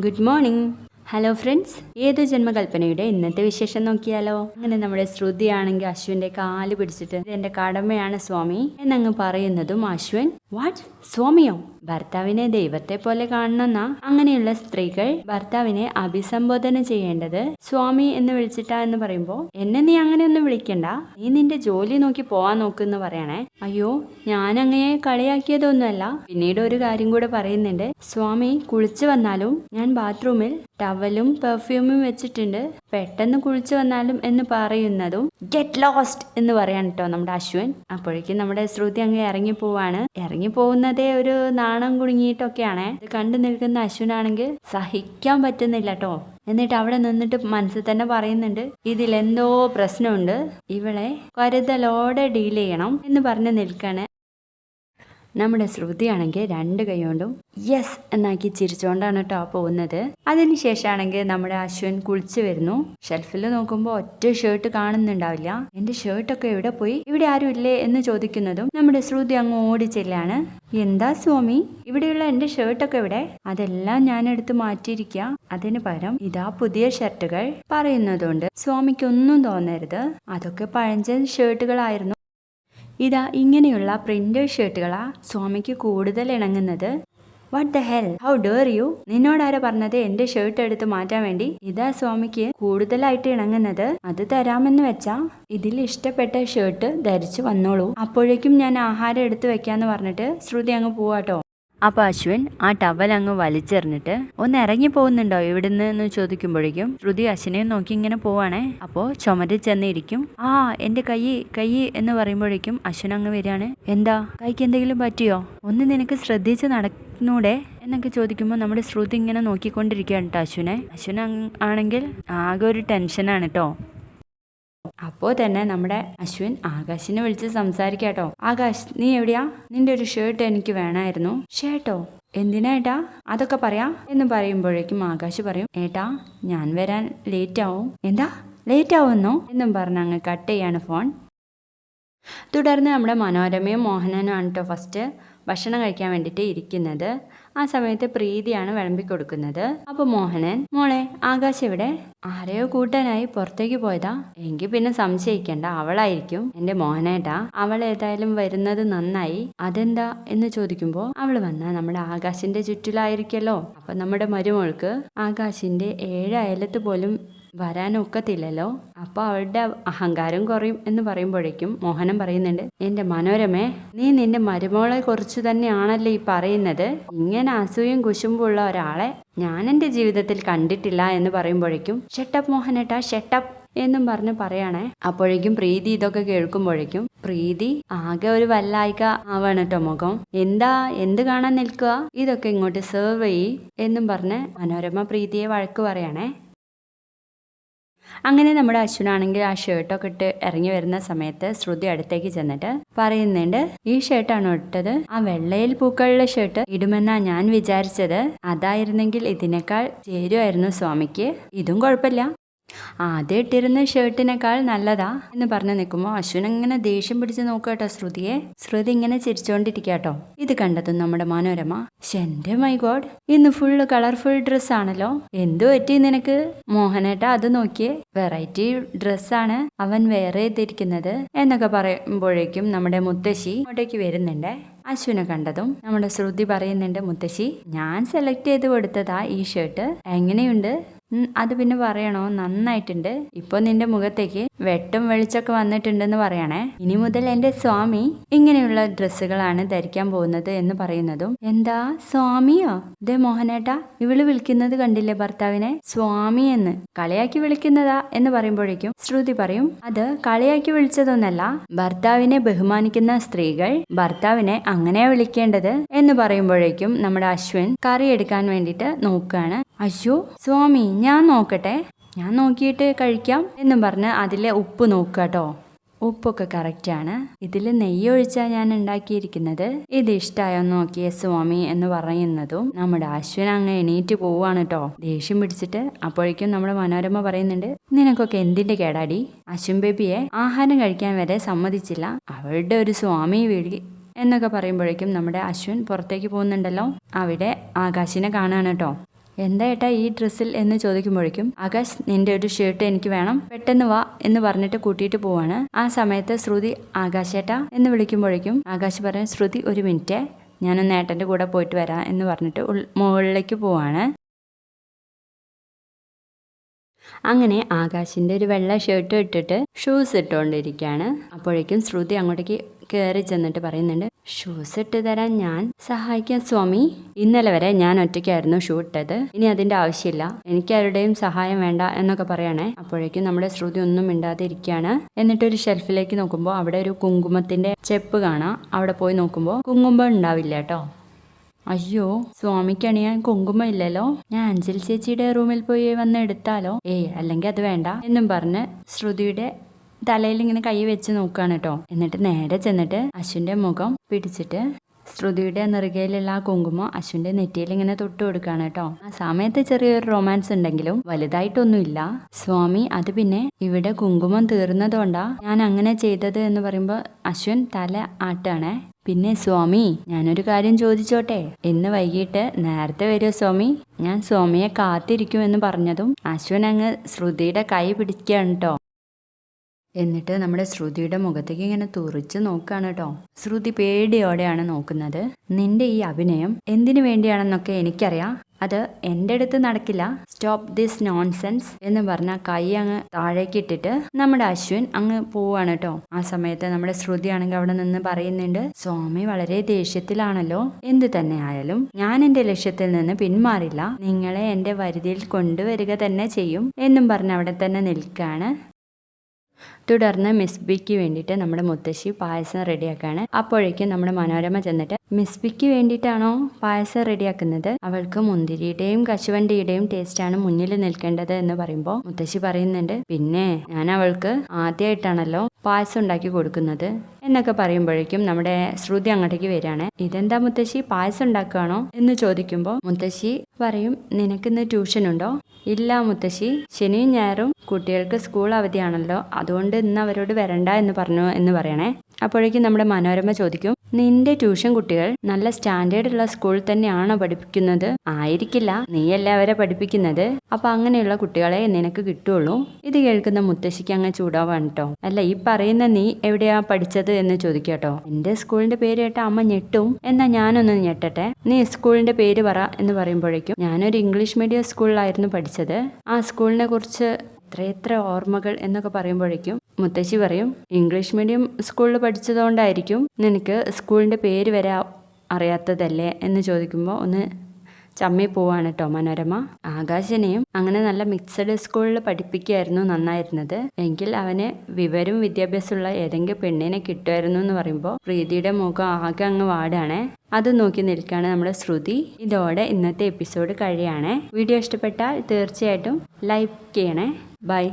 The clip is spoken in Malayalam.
Good morning. ഹലോ ഫ്രണ്ട്സ്, ഏതു ജന്മകൽപ്പനയുടെ ഇന്നത്തെ വിശേഷം നോക്കിയാലോ. അങ്ങനെ നമ്മുടെ ശ്രുതിയാണെങ്കിൽ അശ്വിന്റെ കാല് പിടിച്ചിട്ട് ഇതെന്റെ കടമയാണ് സ്വാമി എന്നങ്ങ് പറയുന്നതും അശ്വിൻ വാട്ട്, സ്വാമിയോ? ഭർത്താവിനെ ദൈവത്തെ പോലെ കാണണമെന്നാ? അങ്ങനെയുള്ള സ്ത്രീകൾ ഭർത്താവിനെ അഭിസംബോധന ചെയ്യേണ്ടത് സ്വാമി എന്ന് വിളിച്ചിട്ടാ എന്ന് പറയുമ്പോ എന്നെ നീ അങ്ങനെയൊന്നും വിളിക്കണ്ട, നീ നിന്റെ ജോലി നോക്കി പോവാൻ നോക്കുന്ന് പറയണേ. അയ്യോ, ഞാൻ അങ്ങനെ കളിയാക്കിയതൊന്നുമല്ല. പിന്നീട് ഒരു കാര്യം കൂടെ പറയുന്നുണ്ട്. സ്വാമി കുളിച്ചു വന്നാലും ഞാൻ ബാത്റൂമിൽ ടവലും പെർഫ്യൂമും വെച്ചിട്ടുണ്ട്, പെട്ടെന്ന് കുളിച്ചു വന്നാലും എന്ന് പറയുന്നതും ഗെറ്റ് ലോസ്റ്റ് എന്ന് പറയാൻ കേട്ടോ നമ്മുടെ അശ്വിൻ. അപ്പോഴേക്കും നമ്മുടെ ശ്രുതി അങ്ങ് ഇറങ്ങി പോവാണ്. ഇറങ്ങി പോകുന്നതേ ഒരു നാണം കുടുങ്ങിയിട്ടൊക്കെയാണ്. ഇത് കണ്ടു നിൽക്കുന്ന അശ്വിനാണെങ്കിൽ സഹിക്കാൻ പറ്റുന്നില്ല കേട്ടോ. എന്നിട്ട് അവിടെ നിന്നിട്ട് മനസ്സിൽ തന്നെ പറയുന്നുണ്ട്, ഇതിലെന്തോ പ്രശ്നമുണ്ട്, ഇവളെ കരുതലോടെ ഡീൽ ചെയ്യണം എന്ന് പറഞ്ഞ് നിൽക്കാണ്. നമ്മുടെ ശ്രുതിയാണെങ്കിൽ രണ്ട് കൈ കൊണ്ടും യെസ് എന്നാക്കി ചിരിച്ചുകൊണ്ടാണ് കേട്ടോ പോകുന്നത്. അതിനുശേഷമാണെങ്കിൽ നമ്മുടെ അശ്വിൻ കുളിച്ചു വരുന്നു. ഷെൽഫിൽ നോക്കുമ്പോൾ ഒറ്റ ഷർട്ട് കാണുന്നുണ്ടാവില്ല. എന്റെ ഷർട്ടൊക്കെ എവിടെ പോയി, ഇവിടെ ആരും ഇല്ലേ എന്ന് ചോദിക്കുന്നതും നമ്മുടെ ശ്രുതി അങ്ങ് ഓടിച്ചെല്ലാണ്. എന്താ സ്വാമി, ഇവിടെയുള്ള എന്റെ ഷർട്ടൊക്കെ എവിടെ? അതെല്ലാം ഞാൻ എടുത്ത് മാറ്റിയിരിക്കുക, അതിന് പകരം ഇതാ പുതിയ ഷർട്ടുകൾ പറയുന്നതുകൊണ്ട് സ്വാമിക്കൊന്നും തോന്നരുത്, അതൊക്കെ പഴഞ്ചൻ ഷർട്ടുകളായിരുന്നു. ഇതാ ഇങ്ങനെയുള്ള പ്രിന്റഡ് ഷർട്ടുകളാ സ്വാമിക്ക് കൂടുതൽ ഇണങ്ങുന്നത്. What the hell, how dare you? നിന്നോടാരാ പറഞ്ഞത് എന്റെ ഷർട്ട് എടുത്ത് മാറ്റാൻ വേണ്ടി? ഇതാ സ്വാമിക്ക് കൂടുതലായിട്ട് ഇണങ്ങുന്നത്, അത് തരാമെന്ന് വെച്ചാ ഇതിൽ ഇഷ്ടപ്പെട്ട ഷർട്ട് ധരിച്ചു വന്നോളൂ, അപ്പോഴേക്കും ഞാൻ ആഹാരം എടുത്ത് വെക്കാന്ന് പറഞ്ഞിട്ട് ശ്രുതി അങ്ങ് പോവാട്ടോ. അപ്പൊ അശ്വിൻ ആ ടവൽ അങ്ങ് വലിച്ചെറിഞ്ഞിട്ട് ഒന്ന് ഇറങ്ങി പോകുന്നുണ്ടോ ഇവിടുന്ന് എന്ന് ചോദിക്കുമ്പോഴേക്കും ശ്രുതി അശ്വിനെ നോക്കി ഇങ്ങനെ പോവാണേ. അപ്പോ ചുമരിൽ ചെന്നിരിക്കും. ആ എന്റെ കൈ എന്ന് പറയുമ്പോഴേക്കും അശ്വിൻ അങ്ങ് വരികയാണ്. എന്താ, കൈക്ക് എന്തെങ്കിലും പറ്റിയോ? ഒന്ന് നിനക്ക് ശ്രദ്ധിച്ച് നടന്നൂടെ എന്നൊക്കെ ചോദിക്കുമ്പോൾ നമ്മുടെ ശ്രുതി ഇങ്ങനെ നോക്കിക്കൊണ്ടിരിക്കുകയാണ് കേട്ടോ അശ്വിനെ. അശ്വിൻ ആണെങ്കിൽ ആകെ ഒരു ടെൻഷനാണ് കേട്ടോ. അപ്പോൾ തന്നെ നമ്മുടെ അശ്വിൻ ആകാശിനെ വിളിച്ച് സംസാരിക്കാട്ടോ. ആകാശ്, നീ എവിടെയാ? നിന്റെ ഒരു ഷർട്ട് എനിക്ക് വേണമായിരുന്നു. ഷർട്ടോ? എന്തിനാ ഏട്ടാ? അതൊക്കെ പറയാ എന്ന് പറയുമ്പോഴേക്കും ആകാശ് പറയും, ഏട്ടാ ഞാൻ വരാൻ ലേറ്റ് ആവും. എന്താ ലേറ്റ് ആവുന്നോ എന്നും പറഞ്ഞ് അങ്ങ് കട്ട് ചെയ്യാണ് ഫോൺ. തുടർന്ന് നമ്മുടെ മനോരമയും മോഹനനുമാണ് കേട്ടോ ഫസ്റ്റ് ഭക്ഷണം കഴിക്കാൻ വേണ്ടിയിട്ട് ഇരിക്കുന്നത്. ആ സമയത്ത് പ്രീതിയാണ് വിളമ്പിക്കൊടുക്കുന്നത്. അപ്പോൾ മോഹനൻ, മോളെ ആകാശ് എവിടെ? ആരെയോ കൂട്ടാനായി പുറത്തേക്ക് പോയതാ. എങ്കിൽ പിന്നെ സംശയിക്കണ്ട, അവളായിരിക്കും. എന്റെ മോഹനേട്ടാ, അവൾ ഏതായാലും വരുന്നത് നന്നായി. അതെന്താ എന്ന് ചോദിക്കുമ്പോൾ അവൾ വന്നാൽ നമ്മുടെ ആകാശിന്റെ ചുറ്റിലായിരിക്കല്ലോ. അപ്പൊ നമ്മുടെ മരുമോൾക്ക് ആകാശിന്റെ 7 അയലത്ത് പോലും വരാനൊക്കത്തില്ലല്ലോ, അപ്പൊ അവളുടെ അഹങ്കാരം കുറയും എന്ന് പറയുമ്പോഴേക്കും മോഹനൻ പറയുന്നുണ്ട്, എന്റെ മനോരമേ, നീ നിന്റെ മരുമോളെ കുറിച്ച് തന്നെയാണല്ലോ ഈ പറയുന്നത്. ഇങ്ങനെ അസൂയും കുശുമ്പുള്ള ഒരാളെ ഞാൻ എൻ്റെ ജീവിതത്തിൽ കണ്ടിട്ടില്ല എന്ന് പറയുമ്പോഴേക്കും ഷട്ടപ്പ് മോഹനേട്ടാ, ഷട്ടപ്പ് എന്നും പറഞ്ഞ് പറയാണേ. അപ്പോഴേക്കും പ്രീതി ഇതൊക്കെ കേൾക്കുമ്പോഴേക്കും പ്രീതി ആകെ ഒരു വല്ലായിക ആവാണ് കേട്ടോ മുഖം. എന്താ, എന്ത് കാണാൻ നിൽക്കുക, ഇതൊക്കെ ഇങ്ങോട്ട് സെർവ് ചെയ്യ് എന്നും പറഞ്ഞ് മനോരമ പ്രീതിയെ വഴക്ക് പറയാണേ. അങ്ങനെ നമ്മുടെ അശ്വിനാണെങ്കിൽ ആ ഷർട്ടൊക്കെ ഇട്ട് ഇറങ്ങി വരുന്ന സമയത്ത് ശ്രുതി അടുത്തേക്ക് ചെന്നിട്ട് പറയുന്നുണ്ട്, ഈ ഷർട്ടാണോ ഇട്ടത്? ആ വെള്ളയിൽ പൂക്കളുടെ ഷർട്ട് ഇടുമെന്നാ ഞാൻ വിചാരിച്ചത്. അതായിരുന്നെങ്കിൽ ഇതിനേക്കാൾ ചേരുമായിരുന്നു സ്വാമിക്ക്. ഇതും കുഴപ്പമില്ല, ആദ്യം ഇട്ടിരുന്ന ഷർട്ടിനേക്കാൾ നല്ലതാ എന്ന് പറഞ്ഞു നിൽക്കുമ്പോൾ അശ്വിൻ ഇങ്ങനെ ദേഷ്യം പിടിച്ച് നോക്കട്ടോ ശ്രുതിയെ. ശ്രുതി ഇങ്ങനെ ചിരിച്ചോണ്ടിരിക്കാട്ടോ. ഇത് കണ്ടതും നമ്മുടെ മനോരമ, എന്റെ മൈ ഗോഡ്, ഇന്ന് ഫുള്ള് കളർഫുൾ ഡ്രസ് ആണല്ലോ, എന്തു പറ്റി നിനക്ക്? മോഹനേട്ടാ അത് നോക്കിയേ, വെറൈറ്റി ഡ്രസ്സാണ് അവൻ വേറെ ചെയ്തിരിക്കുന്നത് എന്നൊക്കെ പറയുമ്പോഴേക്കും നമ്മുടെ മുത്തശ്ശി അങ്ങോട്ടേക്ക് വരുന്നുണ്ട്. അശ്വിനെ കണ്ടതും നമ്മുടെ ശ്രുതി പറയുന്നുണ്ട്, മുത്തശ്ശി ഞാൻ സെലക്ട് ചെയ്ത് കൊടുത്തതാ ഈ ഷർട്ട്, എങ്ങനെയുണ്ട്? അത് പിന്നെ പറയണോ, നന്നായിട്ടുണ്ട്. ഇപ്പൊ നിന്റെ മുഖത്തേക്ക് വെട്ടും വെളിച്ചൊക്കെ വന്നിട്ടുണ്ടെന്ന് പറയണേ. ഇനി മുതൽ എന്റെ സ്വാമി ഇങ്ങനെയുള്ള ഡ്രസ്സുകളാണ് ധരിക്കാൻ പോകുന്നത് എന്ന് പറയുന്നതും, എന്താ സ്വാമിയോ? ദേ മോഹനേട്ടാ, ഇവള് വിളിക്കുന്നത് കണ്ടില്ലേ ഭർത്താവിനെ സ്വാമി എന്ന്, കളിയാക്കി വിളിക്കുന്നതാ എന്ന് പറയുമ്പോഴേക്കും ശ്രുതി പറയും, അത് കളിയാക്കി വിളിച്ചതൊന്നല്ല, ഭർത്താവിനെ ബഹുമാനിക്കുന്ന സ്ത്രീകൾ ഭർത്താവിനെ അങ്ങനെയാ വിളിക്കേണ്ടത് എന്ന് പറയുമ്പോഴേക്കും നമ്മുടെ അശ്വിൻ കറി എടുക്കാൻ വേണ്ടിയിട്ട് നോക്കുകയാണ്. അയ്യോ സ്വാമി, ഞാൻ നോക്കട്ടെ, ഞാൻ നോക്കിയിട്ട് കഴിക്കാം എന്നും പറഞ്ഞ് അതിലെ ഉപ്പ് നോക്കുക കേട്ടോ. ഉപ്പൊക്കെ കറക്റ്റാണ്. ഇതിൽ നെയ്യ് ഒഴിച്ചാൽ ഞാൻ ഉണ്ടാക്കിയിരിക്കുന്നത്. ഇത് ഇഷ്ടമായോ നോക്കിയേ സ്വാമി എന്ന് പറയുന്നതും നമ്മുടെ അശ്വിൻ അങ്ങ് എണീറ്റ് പോവാണ് കേട്ടോ, ദേഷ്യം പിടിച്ചിട്ട്. അപ്പോഴേക്കും നമ്മുടെ മനോരമ പറയുന്നുണ്ട്, നിനക്കൊക്കെ എന്തിന്റെ കേടാടി? അശ്വിൻ ബേബിയെ ആഹാരം കഴിക്കാൻ വരെ സമ്മതിച്ചില്ല, അവളുടെ ഒരു സ്വാമി വിളി എന്നൊക്കെ പറയുമ്പോഴേക്കും നമ്മുടെ അശ്വിൻ പുറത്തേക്ക് പോകുന്നുണ്ടല്ലോ. അവിടെ ആകാശിനെ കാണാണ് കേട്ടോ. എന്താ ഏട്ടാ ഈ ഡ്രസ്സിൽ എന്ന് ചോദിക്കുമ്പോഴേക്കും ആകാശ് നിന്റെ ഒരു ഷർട്ട് എനിക്ക് വേണം, പെട്ടെന്ന് വാ എന്ന് പറഞ്ഞിട്ട് കൂട്ടിയിട്ട് പോവാണ്. ആ സമയത്ത് ശ്രുതി ആകാശേട്ടാ എന്ന് വിളിക്കുമ്പോഴേക്കും ആകാശ് പറയും ശ്രുതി ഒരു മിനിറ്റ്, ഞാനൊന്ന് ഏട്ടൻ്റെ കൂടെ പോയിട്ട് വരാം എന്ന് പറഞ്ഞിട്ട് മുകളിലേക്ക് പോവാണ്. അങ്ങനെ ആകാശിൻ്റെ ഒരു വെള്ള ഷർട്ട് ഇട്ടിട്ട് ഷൂസ് ഇട്ടുകൊണ്ടിരിക്കുകയാണ്. അപ്പോഴേക്കും ശ്രുതി അങ്ങോട്ടേക്ക് കയറി ചെന്നിട്ട് പറയുന്നുണ്ട്, ഷൂസ് ഇട്ട് തരാൻ ഞാൻ സഹായിക്കാം സ്വാമി. ഇന്നലെ വരെ ഞാൻ ഒറ്റയ്ക്കായിരുന്നു ഷൂ ഇട്ടത്, ഇനി അതിൻ്റെ ആവശ്യമില്ല, എനിക്ക് ആരുടെയും സഹായം വേണ്ട എന്നൊക്കെ പറയണേ. അപ്പോഴേക്കും നമ്മുടെ ശ്രുതി ഒന്നും മിണ്ടാതെ ഇരിക്കുകയാണ്. എന്നിട്ട് ഒരു ഷെൽഫിലേക്ക് നോക്കുമ്പോൾ അവിടെ ഒരു കുങ്കുമത്തിൻ്റെ ചെപ്പ് കാണാം. അവിടെ പോയി നോക്കുമ്പോൾ കുങ്കുമം ഉണ്ടാവില്ല കേട്ടോ. അയ്യോ, സ്വാമിക്ക് അണിയാൻ കുങ്കുമം ഇല്ലല്ലോ, ഞാൻ അഞ്ജലി ചേച്ചിയുടെ റൂമിൽ പോയി വന്ന് എടുത്താലോ? അല്ലെങ്കിൽ അത് വേണ്ട എന്നും പറഞ്ഞ് ശ്രുതിയുടെ തലയിൽ ഇങ്ങനെ കൈ വെച്ച് നോക്കുകയാണ് കേട്ടോ. എന്നിട്ട് നേരെ ചെന്നിട്ട് അശ്വിൻ്റെ മുഖം പിടിച്ചിട്ട് ശ്രുതിയുടെ നെറുകയിലുള്ള ആ കുങ്കുമം അശ്വിൻ്റെ നെറ്റിയിൽ ഇങ്ങനെ തൊട്ട് കൊടുക്കുകയാണ് കേട്ടോ. ആ സമയത്ത് ചെറിയൊരു റൊമാൻസ് ഉണ്ടെങ്കിലും വലുതായിട്ടൊന്നുമില്ല. സ്വാമി അത് പിന്നെ ഇവിടെ കുങ്കുമം തീർന്നതുകൊണ്ടാ ഞാൻ അങ്ങനെ ചെയ്തത് എന്ന് പറയുമ്പോൾ അശ്വിൻ തല ആട്ടാണേ. പിന്നെ സ്വാമി ഞാനൊരു കാര്യം ചോദിച്ചോട്ടെ, ഇന്ന് വൈകിട്ട് നേരത്തെ വരുമോ സ്വാമി? ഞാൻ സ്വാമിയെ കാത്തിരിക്കുമെന്ന് പറഞ്ഞതും അശ്വിൻ അങ്ങ് ശ്രുതിയുടെ കൈ പിടിക്കുകയാണ് കേട്ടോ. എന്നിട്ട് നമ്മുടെ ശ്രുതിയുടെ മുഖത്തേക്ക് ഇങ്ങനെ തുറിച്ച് നോക്കുകയാണ് കേട്ടോ. ശ്രുതി പേടിയോടെയാണ് നോക്കുന്നത്. നിന്റെ ഈ അഭിനയം എന്തിനു വേണ്ടിയാണെന്നൊക്കെ എനിക്കറിയാം, അത് എൻ്റെ അടുത്ത് നടക്കില്ല, സ്റ്റോപ്പ് ദിസ് നോൺസെൻസ് എന്ന് പറഞ്ഞ കൈ അങ്ങ് താഴേക്ക് ഇട്ടിട്ട് നമ്മുടെ അശ്വിൻ അങ്ങ് പോവാണ് കേട്ടോ. ആ സമയത്ത് നമ്മുടെ ശ്രുതി ആണെങ്കിൽ അവിടെ നിന്ന് പറയുന്നുണ്ട്, സ്വാമി വളരെ ദേഷ്യത്തിലാണല്ലോ, എന്തു തന്നെ ആയാലും ഞാൻ എൻ്റെ ലക്ഷ്യത്തിൽ നിന്ന് പിന്മാറില്ല, നിങ്ങളെ എൻ്റെ വരുതിയിൽ കൊണ്ടുവരിക തന്നെ ചെയ്യും എന്നും പറഞ്ഞ് അവിടെ തന്നെ നിൽക്കുകയാണ്. തുടർന്ന് മിസ് ബിക്ക് വേണ്ടിയിട്ട് നമ്മുടെ മുത്തശ്ശി പായസം റെഡിയാക്കാണ്. അപ്പോഴേക്കും നമ്മുടെ മനോരമ ചെന്നിട്ട് മിസ് ബിക്ക് വേണ്ടിയിട്ടാണോ പായസം റെഡിയാക്കുന്നത്? അവൾക്ക് മുന്തിരിയുടെയും കശുവണ്ടിയുടെയും ടേസ്റ്റാണ് മുന്നിൽ നിൽക്കേണ്ടത് എന്ന് പറയുമ്പോൾ മുത്തശ്ശി പറയുന്നുണ്ട്, പിന്നെ ഞാൻ അവൾക്ക് ആദ്യമായിട്ടാണല്ലോ പായസം ഉണ്ടാക്കി കൊടുക്കുന്നത് എന്നൊക്കെ പറയുമ്പോഴേക്കും നമ്മുടെ ശ്രുതി അങ്ങോട്ടേക്ക് വരികയാണ്. ഇതെന്താ മുത്തശ്ശി പായസം ഉണ്ടാക്കുകയാണോ എന്ന് ചോദിക്കുമ്പോൾ മുത്തശ്ശി പറയും, നിനക്കിന്ന് ട്യൂഷൻ ഉണ്ടോ? ഇല്ല മുത്തശ്ശി, ശനിയും ഞായറും കുട്ടികൾക്ക് സ്കൂൾ അവധിയാണല്ലോ, അതുകൊണ്ട് ഇന്ന് അവരോട് വരണ്ട എന്ന് പറഞ്ഞു എന്ന് പറയണേ. അപ്പോഴേക്കും നമ്മുടെ മനോരമ ചോദിക്കും, നിന്റെ ട്യൂഷൻ കുട്ടികൾ നല്ല സ്റ്റാൻഡേർഡ് ഉള്ള സ്കൂളിൽ തന്നെയാണോ പഠിപ്പിക്കുന്നത്? ആയിരിക്കില്ല, നീയല്ലേ അവരെ പഠിപ്പിക്കുന്നത്, അപ്പൊ അങ്ങനെയുള്ള കുട്ടികളെ നിനക്ക് കിട്ടുള്ളൂ. ഇത് കേൾക്കുന്ന മുത്തശ്ശിക്ക് അങ്ങ് ചൂടാവാണ് കേട്ടോ. അല്ല, ഈ പറയുന്ന നീ എവിടെയാ പഠിച്ചത് എന്ന് ചോദിക്കാട്ടോ. എന്റെ സ്കൂളിന്റെ പേര് കേട്ട അമ്മ ഞെട്ടും, എന്നാ ഞാനൊന്ന് ഞെട്ടട്ടെ, നീ സ്കൂളിന്റെ പേര് പറ എന്ന് പറയുമ്പോഴേക്കും ഞാനൊരു ഇംഗ്ലീഷ് മീഡിയം സ്കൂളിലായിരുന്നു പഠിച്ചത്, ആ സ്കൂളിനെ കുറിച്ച് എത്ര ഓർമ്മകൾ എന്നൊക്കെ പറയുമ്പോഴേക്കും മുത്തശ്ശി പറയും, ഇംഗ്ലീഷ് മീഡിയം സ്കൂളിൽ പഠിച്ചതുകൊണ്ടായിരിക്കും നിനക്ക് സ്കൂളിൻ്റെ പേര് വരെ അറിയാത്തതല്ലേ എന്ന് ചോദിക്കുമ്പോൾ ഒന്ന് ചമ്മി പോവാണ് കേട്ടോ മനോരമ. ആകാശനെയും അങ്ങനെ നല്ല മിക്സഡ് സ്കൂളിൽ പഠിപ്പിക്കുകയായിരുന്നു നന്നായിരുന്നത് എങ്കിൽ അവന് വിവരവും വിദ്യാഭ്യാസമുള്ള ഏതെങ്കിലും പെണ്ണിനെ കിട്ടുമായിരുന്നു എന്ന് പറയുമ്പോൾ പ്രീതിയുടെ മുഖം ആകെ അങ്ങ് വാടാണേ. അത് നോക്കി നിൽക്കുകയാണ് നമ്മുടെ ശ്രുതി. ഇതോടെ ഇന്നത്തെ എപ്പിസോഡ് കഴിയാണ്. വീഡിയോ ഇഷ്ടപ്പെട്ടാൽ തീർച്ചയായിട്ടും ലൈക്ക് ചെയ്യണേ. ബൈ.